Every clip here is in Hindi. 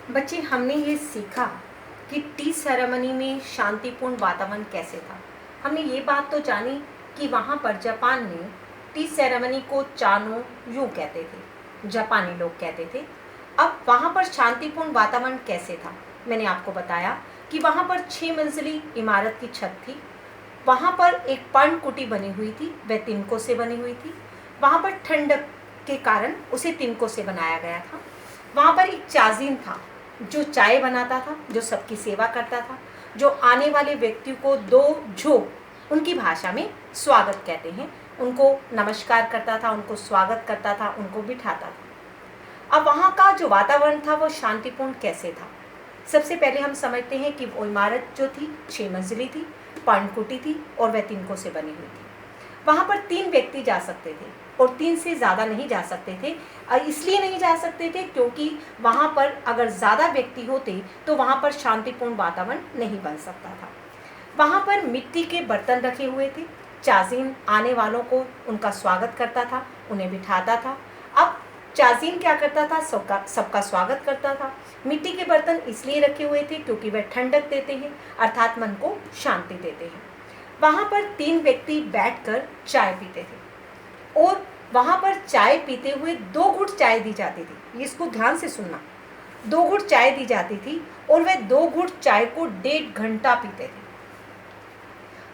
बच्चे, हमने ये सीखा कि टी सेरेमनी में शांतिपूर्ण वातावरण कैसे था। हमने ये बात तो जानी कि वहाँ पर जापान में टी सेरेमनी को चानो यूँ कहते थे, जापानी लोग कहते थे। अब वहाँ पर शांतिपूर्ण वातावरण कैसे था, मैंने आपको बताया कि वहाँ पर 6 मंजिली इमारत की छत थी। वहाँ पर एक पर्णकुटी बनी हुई थी, वह तिनकों से बनी हुई थी। वहाँ पर ठंडक के कारण उसे तिनकों से बनाया गया था। वहाँ पर एक चाजिन था जो चाय बनाता था, जो सबकी सेवा करता था, जो आने वाले व्यक्ति को दो जो उनकी भाषा में स्वागत कहते हैं, उनको नमस्कार करता था, उनको स्वागत करता था, उनको बिठाता था। अब वहाँ का जो वातावरण था वो शांतिपूर्ण कैसे था। सबसे पहले हम समझते हैं कि वो इमारत जो थी 6 मंजिली थी, पर्णकुटी थी और वह तिनकों से बनी हुई थी। वहाँ पर 3 व्यक्ति जा सकते थे और 3 से ज़्यादा नहीं जा सकते थे। इसलिए नहीं जा सकते थे क्योंकि वहाँ पर अगर ज़्यादा व्यक्ति होते तो वहाँ पर शांतिपूर्ण वातावरण नहीं बन सकता था। वहाँ पर मिट्टी के बर्तन रखे हुए थे। चाजिन आने वालों को उनका स्वागत करता था, उन्हें बिठाता था। अब चाजिन क्या करता था, सबका स्वागत करता था। मिट्टी के बर्तन इसलिए रखे हुए थे क्योंकि वह ठंडक देते हैं, अर्थात मन को शांति देते हैं। वहाँ पर 3 व्यक्ति बैठकर चाय पीते थे और वहाँ पर चाय पीते हुए 2 घुट चाय दी जाती थी। इसको ध्यान से सुनना, 2 घुट चाय दी जाती थी और वे 2 घुट चाय को 1.5 घंटा पीते थे।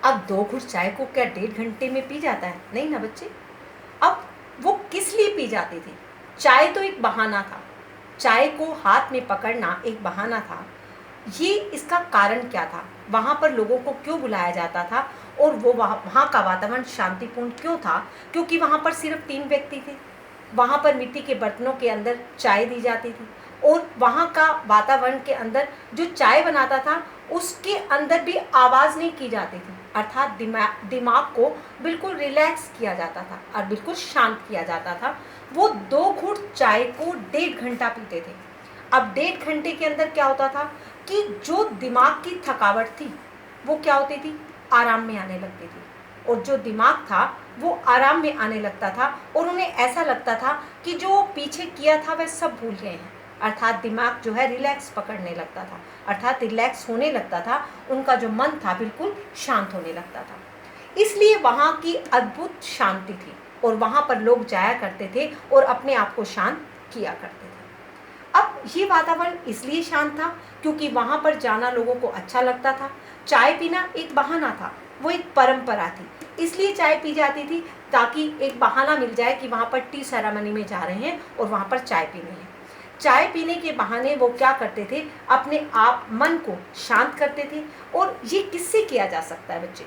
अब 2 घुट चाय को क्या 1.5 घंटे में पी जाता है? नहीं ना बच्चे। अब वो किस लिए पी जाती थी? चाय तो एक बहाना था, चाय को हाथ में पकड़ना एक बहाना था। ये इसका कारण क्या था, वहाँ पर लोगों को क्यों बुलाया जाता था और वो वहाँ का वातावरण शांतिपूर्ण क्यों था? क्योंकि वहाँ पर सिर्फ 3 व्यक्ति थे। वहाँ पर मिट्टी के बर्तनों के अंदर चाय दी जाती थी और वहाँ का वातावरण के अंदर जो चाय बनाता था उसके अंदर भी आवाज़ नहीं की जाती थी, अर्थात दिमाग को बिल्कुल रिलैक्स किया जाता था और बिल्कुल शांत किया जाता था। वो 2 घूंट चाय को 1.5 घंटा पीते थे। अब 1.5 घंटे के अंदर क्या होता था कि जो दिमाग की थकावट थी वो क्या होती थी, आराम में आने लगती थी और जो दिमाग था वो आराम में आने लगता था और उन्हें ऐसा लगता था कि जो पीछे किया था वह सब भूल गए हैं, अर्थात दिमाग जो है रिलैक्स पकड़ने लगता था, अर्थात रिलैक्स होने लगता था। उनका जो मन था बिल्कुल शांत होने लगता था। इसलिए वहाँ की अद्भुत शांति थी और वहाँ पर लोग जाया करते थे और अपने आप को शांत किया करते थे। अब ये वातावरण इसलिए शांत था क्योंकि वहाँ पर जाना लोगों को अच्छा लगता था। चाय पीना एक बहाना था, वो एक परंपरा थी, इसलिए चाय पी जाती थी ताकि एक बहाना मिल जाए कि वहाँ पर टी सेरेमनी में जा रहे हैं और वहाँ पर चाय पीनी है। चाय पीने के बहाने वो क्या करते थे, अपने आप मन को शांत करते थे। और ये किससे किया जा सकता है बच्चे?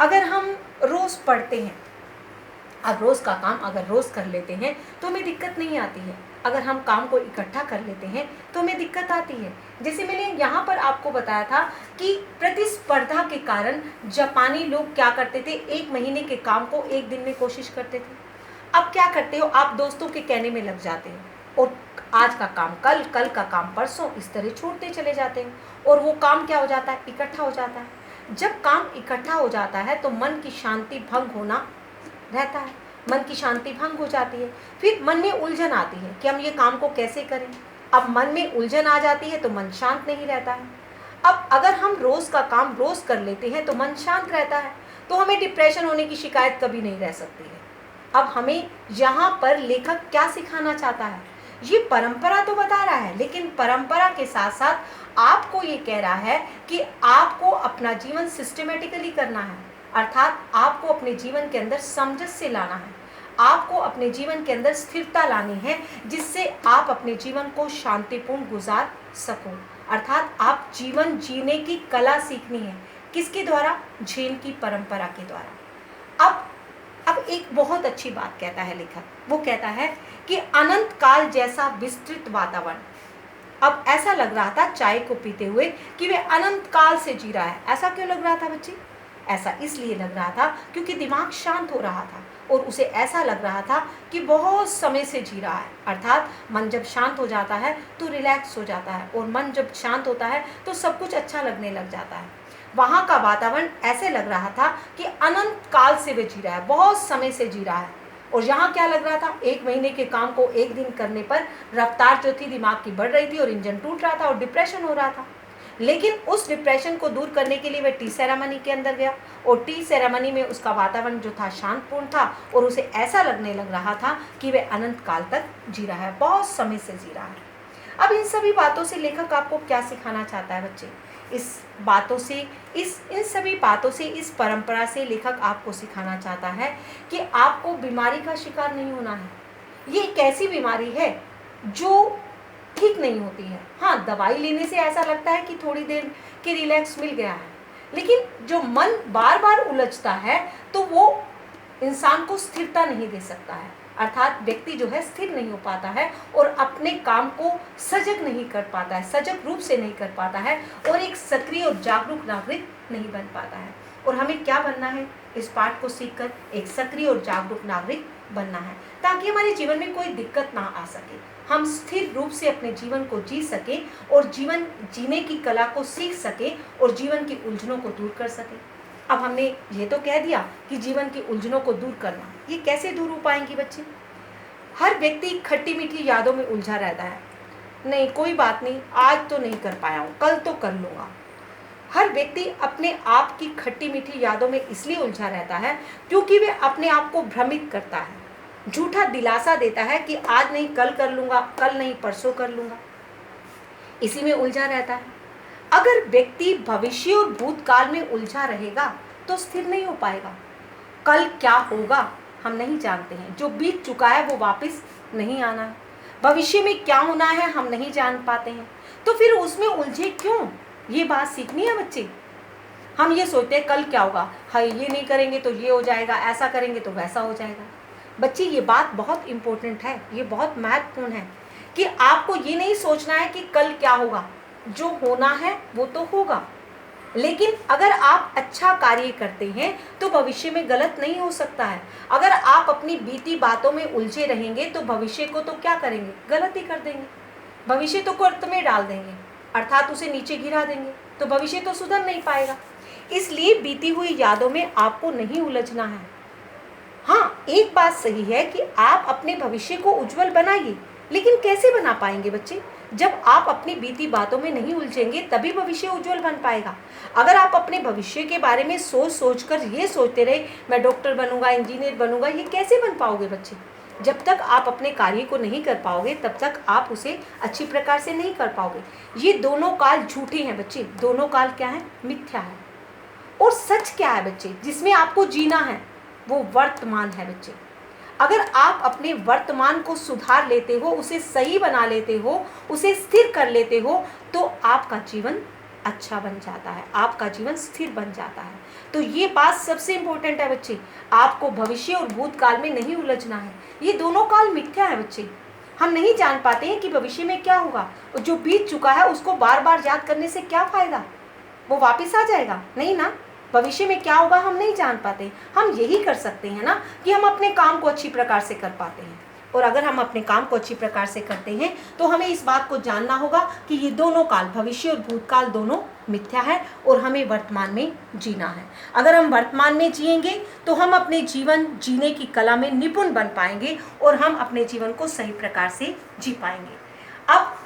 अगर हम रोज़ पढ़ते हैं, अब रोज़ का काम अगर रोज़ कर लेते हैं तो हमें दिक्कत नहीं आती है। अगर हम काम को इकट्ठा कर लेते हैं तो हमें दिक्कत आती है। जैसे मैंने यहाँ पर आपको बताया था कि प्रतिस्पर्धा के कारण जापानी लोग क्या करते थे, 1 महीने के काम को 1 दिन में कोशिश करते थे। अब क्या करते हो, आप दोस्तों के कहने में लग जाते हो और आज का काम कल, कल का काम परसों, इस तरह छोड़ते चले जाते हैं और वो काम क्या हो जाता है, इकट्ठा हो जाता है। जब काम इकट्ठा हो जाता है तो मन की शांति भंग होना रहता है, मन की शांति भंग हो जाती है। फिर मन में उलझन आती है कि हम ये काम को कैसे करें। अब मन में उलझन आ जाती है तो मन शांत नहीं रहता है। अब अगर हम रोज़ का काम रोज़ कर लेते हैं तो मन शांत रहता है, तो हमें डिप्रेशन होने की शिकायत कभी नहीं रह सकती है। अब हमें यहाँ पर लेखक क्या सिखाना चाहता है, ये परंपरा तो बता रहा है, लेकिन परंपरा के साथ साथ आपको ये कह रहा है कि आपको अपना जीवन सिस्टमेटिकली करना है, अर्थात आपको अपने जीवन के अंदर समझ से लाना है, आपको अपने जीवन के अंदर स्थिरता लानी है, जिससे आप अपने जीवन को शांतिपूर्ण गुजार सको। अर्थात आप जीवन जीने की कला सीखनी है, किसके द्वारा? झेन की परंपरा के द्वारा। अब एक बहुत अच्छी बात कहता है लेखक, वो कहता है कि अनंत काल जैसा विस्तृत वातावरण। अब ऐसा लग रहा था चाय को पीते हुए कि वे अनंत काल से जी रहा है। ऐसा क्यों लग रहा था बच्चे? ऐसा इसलिए लग रहा था क्योंकि दिमाग शांत हो रहा था और उसे ऐसा लग रहा था कि बहुत समय से जी रहा है। अर्थात मन जब शांत हो जाता है तो रिलैक्स हो जाता है और मन जब शांत होता है तो सब कुछ अच्छा लगने लग जाता है। वहाँ का वातावरण ऐसे लग रहा था कि अनंत काल से वे जी रहा है, बहुत समय से जी रहा है और यहाँ क्या लग रहा था, 1 महीने के काम को 1 दिन करने पर रफ्तार जो थी दिमाग की बढ़ रही थी और इंजन टूट रहा था और डिप्रेशन हो रहा था। लेकिन उस डिप्रेशन को दूर करने के लिए वह टी सेरेमनी के अंदर गया और टी सेरेमनी में उसका वातावरण जो था शांतपूर्ण था और उसे ऐसा लगने लग रहा था कि वह अनंत काल तक जी रहा है, बहुत समय से जी रहा है। अब इन सभी बातों से लेखक आपको क्या सिखाना चाहता है बच्चे? इन सभी बातों से, इस परंपरा से लेखक आपको सिखाना चाहता है कि आपको बीमारी का शिकार नहीं होना है। ये एक ऐसी बीमारी है जो ठीक नहीं होती है। हाँ, दवाई लेने से ऐसा लगता है कि थोड़ी देर के रिलैक्स मिल गया है, लेकिन जो मन बार बार उलझता है तो वो इंसान को स्थिरता नहीं दे सकता है, अर्थात व्यक्ति जो है स्थिर नहीं हो पाता है और अपने काम को सजग नहीं कर पाता है, सजग रूप से नहीं कर पाता है और एक सक्रिय और जागरूक नागरिक नहीं बन पाता है। और हमें क्या बनना है? इस पाठ को सीखकर एक सक्रिय और जागरूक नागरिक बनना है, ताकि हमारे जीवन में कोई दिक्कत ना आ सके, हम स्थिर रूप से अपने जीवन को जी सके और जीवन जीने की कला को सीख सके और जीवन की उलझनों को दूर कर सके। अब हमने ये तो कह दिया कि जीवन की उलझनों को दूर करना, ये कैसे दूर हो पाएंगी बच्चे? हर व्यक्ति खट्टी मीठी यादों में उलझा रहता है। नहीं, कोई बात नहीं, आज तो नहीं कर पाया हूँ, कल तो कर लूँगा। हर व्यक्ति अपने आप की खट्टी मीठी यादों में इसलिए उलझा रहता है क्योंकि वे अपने आप को भ्रमित करता है, झूठा दिलासा देता है कि आज नहीं कल कर लूँगा, कल नहीं परसों कर लूँगा, इसी में उलझा रहता है। अगर व्यक्ति भविष्य और भूतकाल में उलझा रहेगा तो स्थिर नहीं हो पाएगा। कल क्या होगा हम नहीं जानते हैं, जो बीत चुका है वो वापस नहीं आना है। भविष्य में क्या होना है हम नहीं जान पाते हैं, तो फिर उसमें उलझे क्यों? ये बात सीखनी है बच्चे। हम ये सोचते हैं कल क्या होगा, हाय ये नहीं करेंगे तो ये हो जाएगा, ऐसा करेंगे तो वैसा हो जाएगा। बच्चे ये बात बहुत इम्पोर्टेंट है, ये बहुत महत्वपूर्ण है कि आपको ये नहीं सोचना है कि कल क्या होगा, जो होना है वो तो होगा। लेकिन अगर आप अच्छा कार्य करते हैं तो भविष्य में गलत नहीं हो सकता है। अगर आप अपनी बीती बातों में उलझे रहेंगे तो भविष्य को तो क्या करेंगे, गलत ही कर देंगे, भविष्य तो गर्त में डाल देंगे, अर्थात उसे नीचे गिरा देंगे, तो भविष्य तो सुधर नहीं पाएगा। इसलिए बीती हुई यादों में आपको नहीं उलझना है। हाँ, एक बात सही है कि आप अपने भविष्य को उज्जवल बनाइए, लेकिन कैसे बना पाएंगे बच्चे? जब आप अपनी बीती बातों में नहीं उलझेंगे तभी भविष्य उज्जवल बन पाएगा। अगर आप अपने भविष्य के बारे में सोच कर ये सोचते रहे मैं डॉक्टर बनूंगा, इंजीनियर बनूंगा, ये कैसे बन पाओगे बच्चे? जब तक आप अपने कार्य को नहीं कर पाओगे तब तक आप उसे अच्छी प्रकार से नहीं कर पाओगे। ये दोनों काल झूठे हैं बच्चे, दोनों काल क्या है? मिथ्या है। और सच क्या है बच्चे जिसमें आपको जीना है? वो वर्तमान है बच्चे। अगर आप अपने वर्तमान को सुधार लेते हो, उसे सही बना लेते हो, उसे स्थिर कर लेते हो, तो आपका जीवन अच्छा बन जाता है, आपका जीवन स्थिर बन जाता है। तो ये बात सबसे इम्पोर्टेंट है बच्चे, आपको भविष्य और भूतकाल में नहीं उलझना है। ये दोनों काल मिथ्या है बच्चे। हम नहीं जान पाते हैं कि भविष्य में क्या होगा, और जो बीत चुका है उसको बार बार याद करने से क्या फायदा? वो वापस आ जाएगा? नहीं ना। भविष्य में क्या होगा हम नहीं जान पाते। हम यही कर सकते हैं ना कि हम अपने काम को अच्छी प्रकार से कर पाते हैं। और अगर हम अपने काम को अच्छी प्रकार से करते हैं तो हमें इस बात को जानना होगा कि ये दोनों काल, भविष्य और भूतकाल, दोनों मिथ्या है और हमें वर्तमान में जीना है। अगर हम वर्तमान में जिएंगे तो हम अपने जीवन जीने की कला में निपुण बन पाएंगे और हम अपने जीवन को सही प्रकार से जी पाएंगे। अब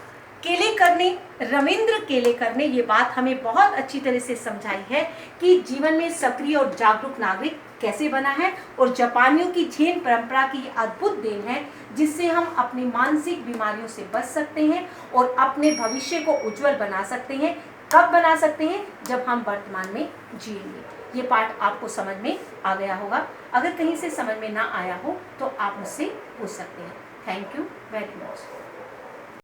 रविंद्र केलेकर ने ये बात हमें बहुत अच्छी तरह से समझाई है कि जीवन में सक्रिय और जागरूक नागरिक कैसे बना है, और जापानियों की झेन परंपरा की अद्भुत देन है जिससे हम अपनी मानसिक बीमारियों से बच सकते हैं और अपने भविष्य को उज्जवल बना सकते हैं। कब बना सकते हैं? जब हम वर्तमान में जिएंगे। ये पाठ आपको समझ में आ गया होगा। अगर कहीं से समझ में ना आया हो तो आप मुझसे पूछ सकते हैं। Thank you very much.